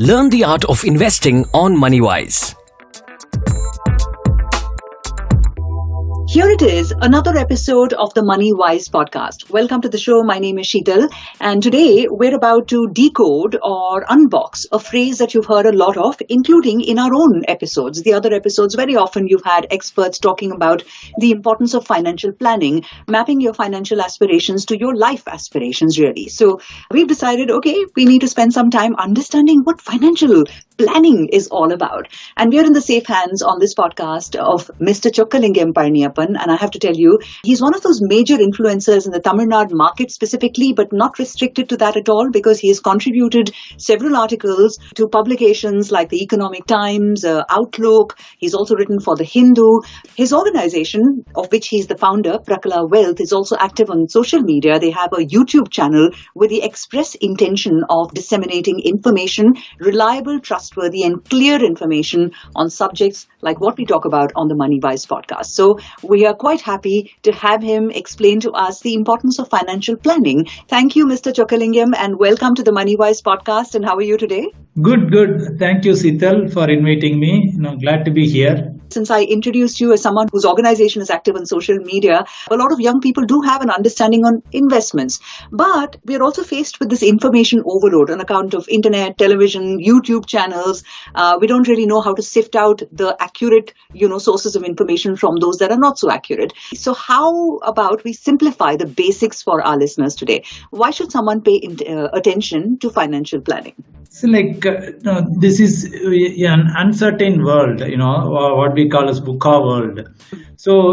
Learn the art of investing on Moneywise. Here it is, another episode of the Moneywise Podcast. Welcome to the show. My name is Sheetal, and today we're about to decode or unbox a phrase that you've heard a lot of, including in our own episodes. The other episodes, very often you've had experts talking about the importance of financial planning, mapping your financial aspirations to your life aspirations, really. So we've decided, okay, we need to spend some time understanding what financial planning is all about. And we're in the safe hands on this podcast of Mr. Chokkalingam Palaniappan. And I have to tell you, he's one of those major influencers in the Tamil Nadu market specifically, but not restricted to that at all, because he has contributed several articles to publications like the Economic Times, Outlook. He's also written for the Hindu. His organization, of which he's the founder, Prakala Wealth, is also active on social media. They have a YouTube channel with the express intention of disseminating information, reliable, trustworthy, and clear information on subjects like what we talk about on the Moneywise podcast. So we are quite happy to have him explain to us the importance of financial planning. Thank you, Mr. Chokkalingam, and welcome to the Moneywise podcast. And how are you today? Good. Thank you, Sheetal, for inviting me. Glad to be here. Since I introduced you as someone whose organization is active on social media, a lot of young people do have an understanding on investments. But we are also faced with this information overload on account of internet, television, YouTube channels. We don't really know how to sift out the accurate, sources of information from those that are not so accurate. So how about we simplify the basics for our listeners today? Why should someone pay attention to financial planning? So this is an uncertain world, what we call as VUCA world. So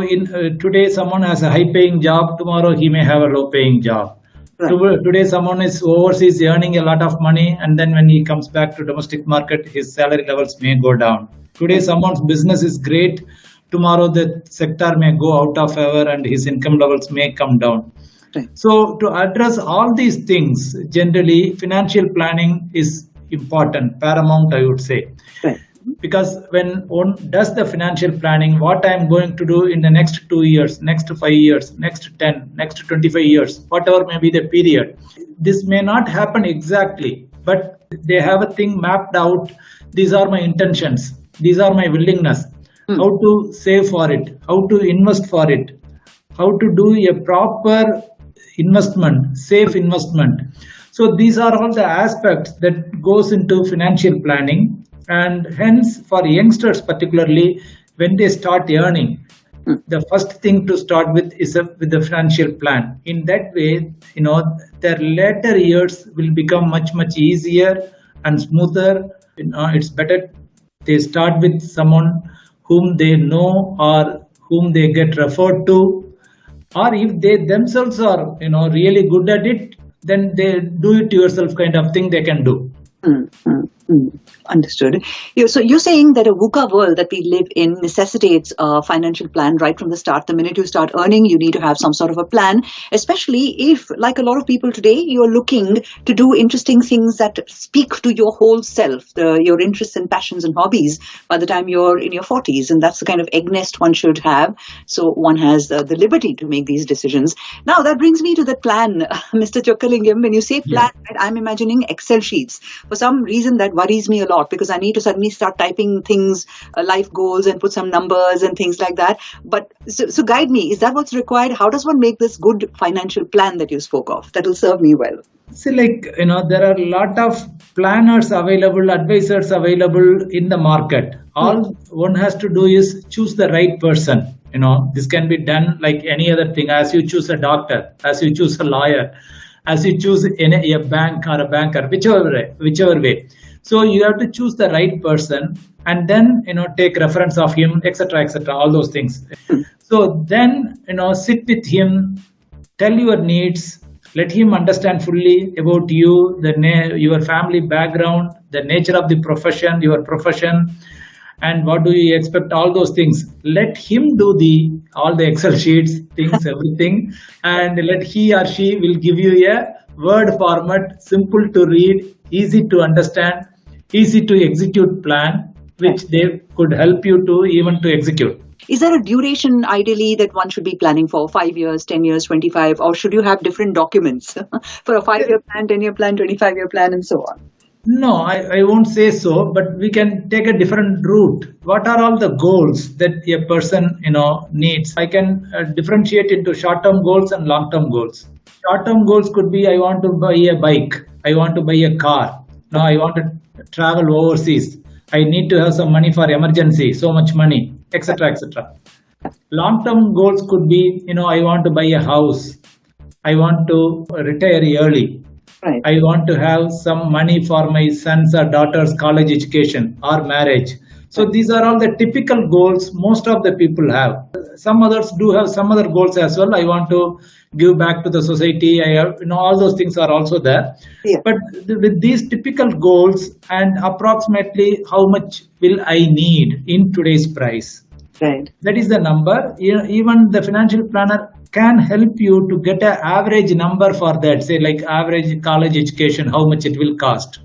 today someone has a high-paying job, tomorrow he may have a low-paying job. Right. Today someone is overseas earning a lot of money, and then when he comes back to domestic market, his salary levels may go down. Today someone's business is great, tomorrow the sector may go out of favor and his income levels may come down. Right. So to address all these things, generally financial planning is important, paramount, I would say. Right. Because when one does the financial planning, what I'm going to do in the next 2 years, next 5 years, next 10, next 25 years, whatever may be the period, this may not happen exactly, but they have a thing mapped out. These are my intentions. These are my willingness. How to save for it, how to invest for it, how to do a proper investment, safe investment. So these are all the aspects that goes into financial planning, and hence for youngsters particularly, when they start earning, the first thing to start with is with the financial plan. In that way, their later years will become much easier and smoother. It's better they start with someone whom they know or whom they get referred to, or if they themselves are really good at it, then they do it yourself kind of thing they can do. Understood. So you're saying that a VUCA world that we live in necessitates a financial plan right from the start. The minute you start earning, you need to have some sort of a plan, especially if, like a lot of people today, you're looking to do interesting things that speak to your whole self, your interests and passions and hobbies by the time you're in your 40s. And that's the kind of egg nest one should have. So one has the liberty to make these decisions. Now, that brings me to the plan, Mr. Chokkalingam. When you say plan, right, I'm imagining Excel sheets. For some reason, that worries me a lot because I need to suddenly start typing things, life goals, and put some numbers and things like that. But so guide me. Is that what's required? How does one make this good financial plan that you spoke of that will serve me well? See, there are a lot of planners available, advisors available in the market. All one has to do is choose the right person. This can be done like any other thing, as you choose a doctor, as you choose a lawyer, as you choose a bank or a banker, whichever way. So you have to choose the right person and then, take reference of him, etc., all those things. So then, sit with him, tell your needs, let him understand fully about you, your family background, the nature of the profession, your profession, and what do you expect, all those things. Let him do all the Excel sheets, things, everything, and let he or she will give you a word format, simple to read, easy to understand, easy to execute plan, which they could help you to even to execute. Is there a duration ideally that one should be planning for? 5 years, 10 years, 25, or should you have different documents for a 5-year plan, 10-year plan, 25-year plan, and so on? No, I won't say so, but we can take a different route. What are all the goals that a person, needs? I can differentiate into short-term goals and long-term goals. Short-term goals could be, I want to buy a bike. I want to buy a car. Now I want to travel overseas. I need to have some money for emergency, so much money, etc., etc. Long-term goals could be, I want to buy a house. I want to retire early. Right. I want to have some money for my son's or daughter's college education or marriage. So these are all the typical goals most of the people have. Some others do have some other goals as well. I want to give back to the society. I have, all those things are also there. Yeah. But with these typical goals and approximately how much will I need in today's price? Right. That is the number. Even the financial planner can help you to get an average number for that. Say like average college education, how much it will cost.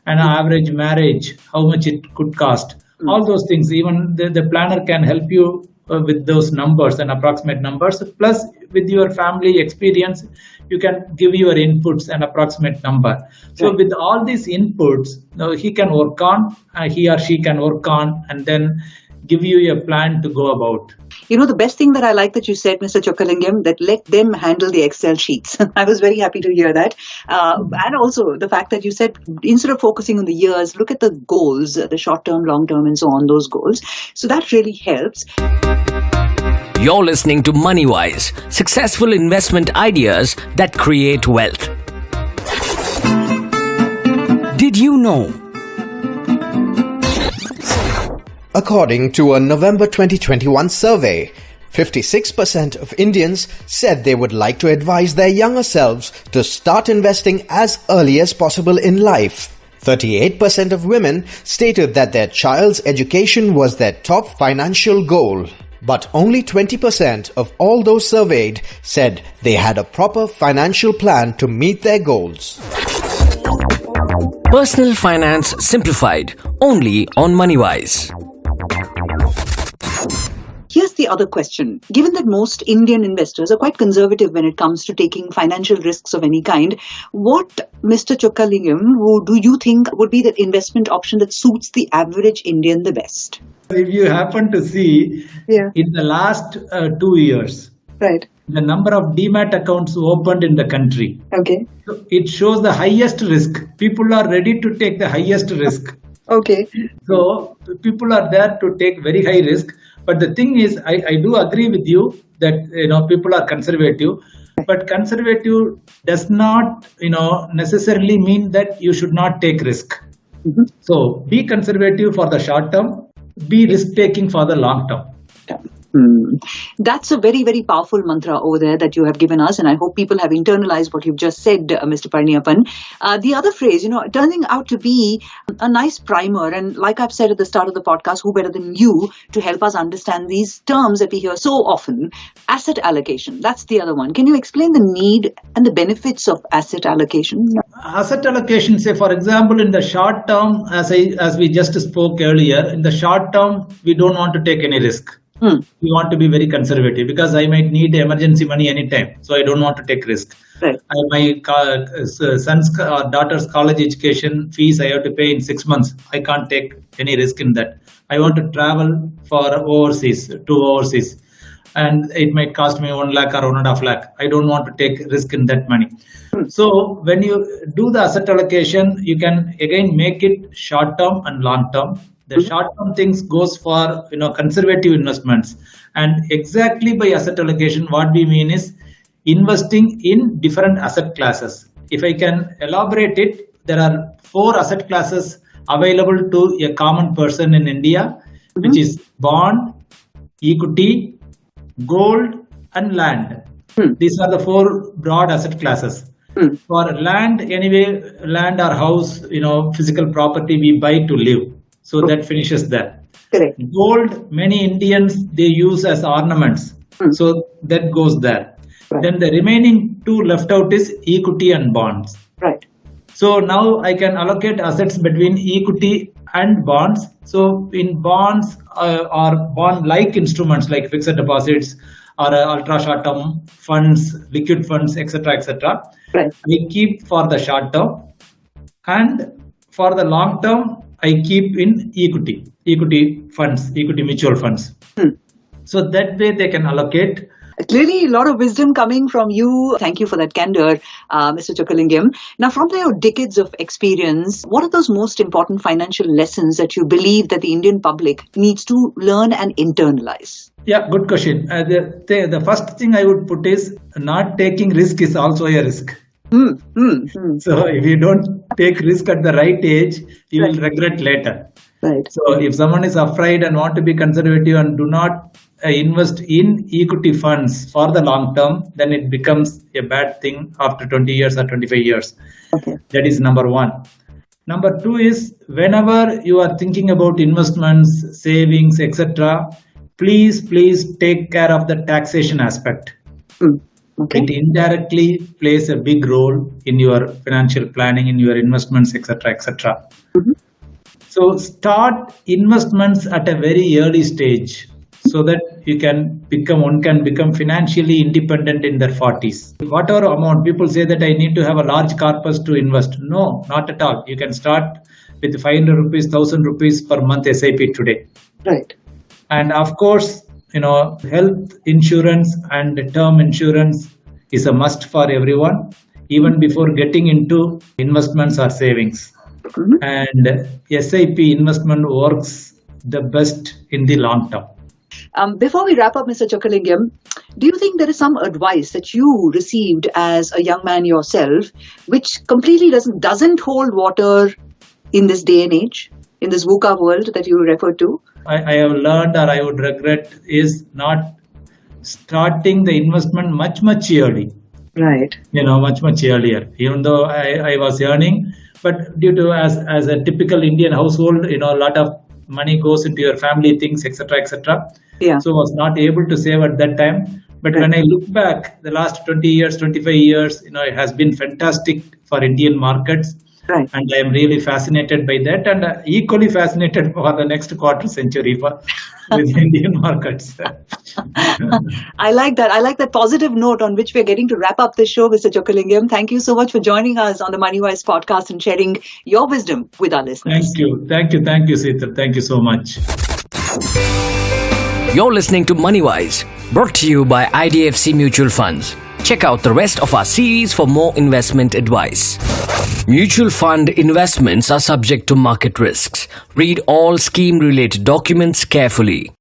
And average marriage, how much it could cost. All those things. Even the planner can help you with those numbers and approximate numbers. Plus with your family experience, you can give your inputs and approximate number. So with all these inputs, he can work on, he or she can work on, and then give you a plan to go about. The best thing that I like that you said, Mr. Chokkalingam, that let them handle the Excel sheets. I was very happy to hear that. And also the fact that you said, instead of focusing on the years, look at the goals, the short term, long term, and so on, those goals. So that really helps. You're listening to Moneywise, successful investment ideas that create wealth. Did you know? According to a November 2021 survey, 56% of Indians said they would like to advise their younger selves to start investing as early as possible in life. 38% of women stated that their child's education was their top financial goal. But only 20% of all those surveyed said they had a proper financial plan to meet their goals. Personal Finance Simplified, only on Moneywise. Here's the other question. Given that most Indian investors are quite conservative when it comes to taking financial risks of any kind, what, Mr. Chokkalingam, do you think would be the investment option that suits the average Indian the best? If you happen to see, in the last 2 years, right, the number of demat accounts opened in the country, okay, so it shows the highest risk. People are ready to take the highest risk. Okay. So people are there to take very high risk. But the thing is, I do agree with you that people are conservative. But conservative does not necessarily mean that you should not take risk. Mm-hmm. So be conservative for the short term, be risk taking for the long term. That's a very, very powerful mantra over there that you have given us, and I hope people have internalized what you've just said, Mr. Palaniappan. The other phrase, turning out to be a nice primer, and like I've said at the start of the podcast, who better than you to help us understand these terms that we hear so often? Asset allocation, that's the other one. Can you explain the need and the benefits of asset allocation? Asset allocation, say for example, in the short term, as we just spoke earlier, in the short term, we don't want to take any risk. We want to be very conservative because I might need emergency money anytime. So I don't want to take risk. Right. My son's or daughter's college education fees I have to pay in 6 months. I can't take any risk in that. I want to travel for overseas. And it might cost me 1 lakh or 1.5 lakh. I don't want to take risk in that money. So when you do the asset allocation, you can again make it short term and long term. The short-term things goes for conservative investments, and exactly by asset allocation, what we mean is investing in different asset classes. If I can elaborate it, there are 4 asset classes available to a common person in India, which is bond, equity, gold, and land. These are the 4 broad asset classes. For land, anyway, land or house, physical property we buy to live. So that finishes that. Correct. Gold, many Indians, they use as ornaments. So that goes there. Right. Then the remaining 2 left out is equity and bonds. Right. So now I can allocate assets between equity and bonds. So in bonds or bond-like instruments like fixed deposits or ultra short-term funds, liquid funds, etc., etc. Right. I keep for the short term. And for the long term, I keep in equity funds, equity mutual funds. So that way they can allocate. Clearly, a lot of wisdom coming from you. Thank you for that candor, Mr. Chokkalingam. Now, from your decades of experience, what are those most important financial lessons that you believe that the Indian public needs to learn and internalize? Yeah, good question. The first thing I would put is not taking risk is also a risk. So if you don't take risk at the right age, you will regret later. Right. So if someone is afraid and want to be conservative and do not invest in equity funds for the long term, then it becomes a bad thing after 20 years or 25 years. Okay. That is number one. Number two is whenever you are thinking about investments, savings, etc., please take care of the taxation aspect. Okay. It indirectly plays a big role in your financial planning, in your investments, etc., etc. So start investments at a very early stage so that one can become financially independent in their 40s. Whatever amount, people say that I need to have a large corpus to invest. No, not at all. You can start with 500 rupees, 1000 rupees per month SIP today. Right. And of course, health insurance and term insurance is a must for everyone, even before getting into investments or savings. And SIP investment works the best in the long term. Before we wrap up, Mr. Chokkalingam, do you think there is some advice that you received as a young man yourself, which completely doesn't hold water in this day and age, in this VUCA world that you referred to? I have learned, or I would regret, is not starting the investment much early. Right. Much earlier. Even though I was earning, but due to as a typical Indian household, a lot of money goes into your family things, etc., etc. Yeah. So was not able to save at that time. But when I look back, the last 20 years, 25 years, it has been fantastic for Indian markets. Right. And I am really fascinated by that, and equally fascinated for the next quarter century with Indian markets. I like that. I like that positive note on which we're getting to wrap up this show, Mr. Chokkalingam. Thank you so much for joining us on the Moneywise podcast and sharing your wisdom with our listeners. Thank you, Seetal. Thank you so much. You're listening to Moneywise, brought to you by IDFC Mutual Funds. Check out the rest of our series for more investment advice. Mutual fund investments are subject to market risks. Read all scheme-related documents carefully.